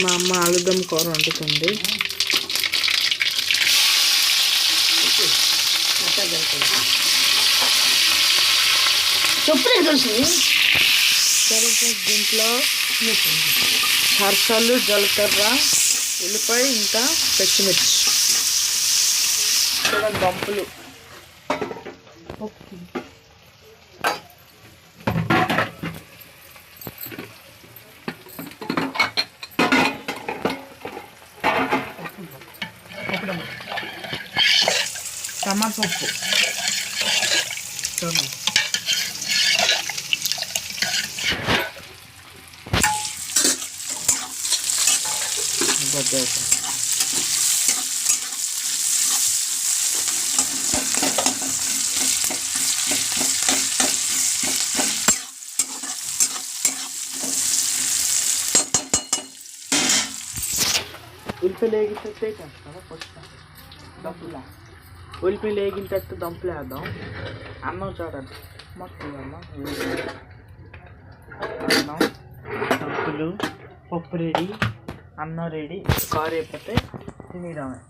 మా అమ్మ ఆలుగడ్డ కూర వండుతుంది. దీంట్లో సరసాలు, జీలకర్ర, ఉల్లిపాయ, ఇంకా పచ్చిమిర్చి, చూడండి దంపులు, టమాటా పప్పు, చూడండి ఉల్లిపాయలు వేగితే కదా ఫస్ట్ దంపులా ఉల్లిపాయలు వేగినట్టు దంపులు వేద్దాం. అన్నం చూడండి మొత్తం అన్నం దంపులు, పప్పు రెడీ, అన్నం రెడీ, కారు అయిపోతే తినేయడమే.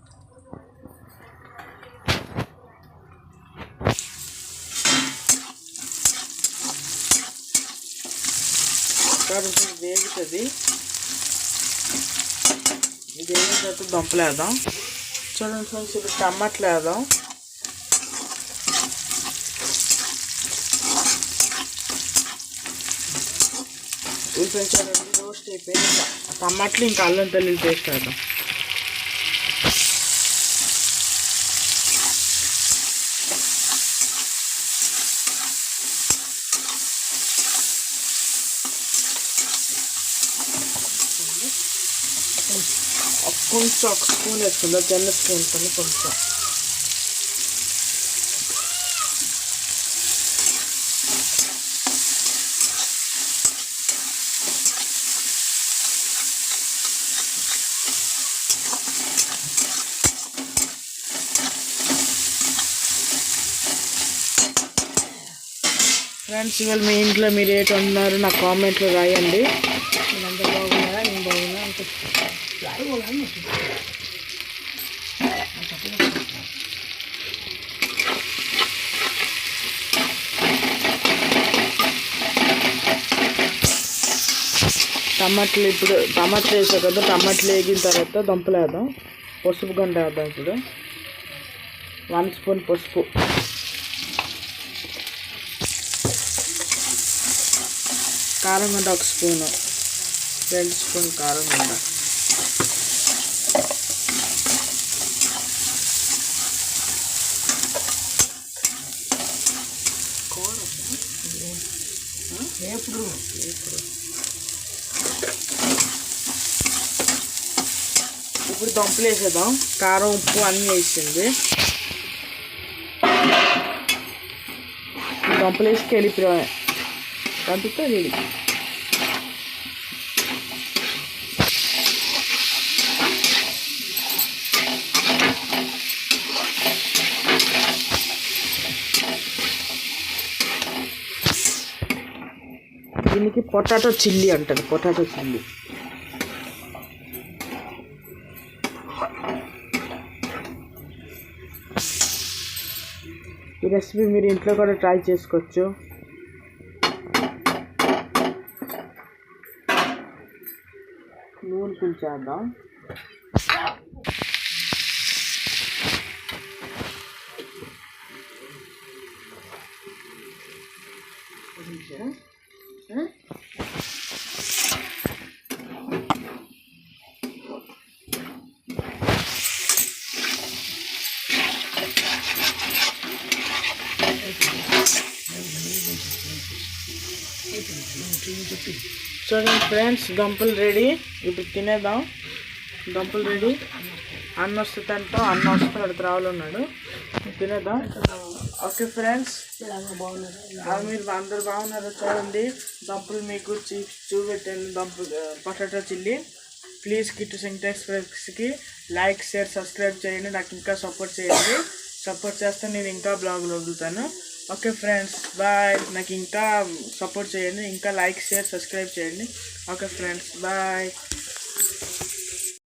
వేగుతుంది, ఇది వేగినట్టు దంపులు వేద్దాం. చూడండి ఫ్రెండ్స్, ఇప్పుడు టమాటాలు వేద్దాం. ఉల్లిపాయ చూడండి రోస్ట్ అయిపోయింది. టమాటాలు ఇంకా అల్లం వెల్లుల్లి పేస్ట్ వేద్దాం. కొంచెం ఒక స్పూన్ వేసుకుందాం, చిన్న స్పూన్ కన్నా కొంచెం. ఫ్రెండ్స్, ఇవాళ మీ ఇంట్లో మీరు ఏంటి వండుతున్నారు నాకు కామెంట్లో రాయండి. మీరందరూ బాగున్నారా? నేను బాగున్నా అనుకుంటున్నాను. టమాటాలు ఇప్పుడు టమాటాలు వేసాం కదా, టమాటాలు వేగిన తర్వాత దంపులు వేద్దాం. పసుపు గంట వేద్దాం. ఇప్పుడు 1 స్పూన్ పసుపు, కారం గంట 1 స్పూను, 2 స్పూన్ కారం గంట, ఇప్పుడు దంపులు వేసేద్దాం. కారం, ఉప్పు అన్నీ వేసింది. దంపులు వేసి కలిపిరామే దంపితే రెడీ. దీనికి పొటాటో చిల్లీ అంటారు, పొటాటో చిల్లీ. ఈ రెసిపీ మీరు ఇంట్లో కూడా ట్రై చేసుకోవచ్చు. నూనె పులిచేద్దాం. చూడండి ఫ్రెండ్స్, దంపులు రెడీ. ఇప్పుడు తినేద్దాం. దంపులు రెడీ. అన్న వస్తే తింటాం, అన్న వస్తే అక్కడ రావాలి ఉన్నాడు. తినేద్దాం. ఓకే ఫ్రెండ్స్, మీరు అందరు బాగున్నారు. చూడండి దంపులు మీకు చూపెట్టాను, దంపులు potato chilli. Please Kittu single ఎక్స్ప్రెస్కి లైక్, షేర్, సబ్స్క్రైబ్ చేయండి. నాకు ఇంకా సపోర్ట్ చేయండి. సపోర్ట్ చేస్తే నేను ఇంకా బ్లాగులు వదులుతాను. Okay friends, bye. నాకు ఇంకా సపోర్ట్ చేయండి, ఇంకా లైక్, షేర్, సబ్స్క్రైబ్ చేయండి. Okay friends, bye.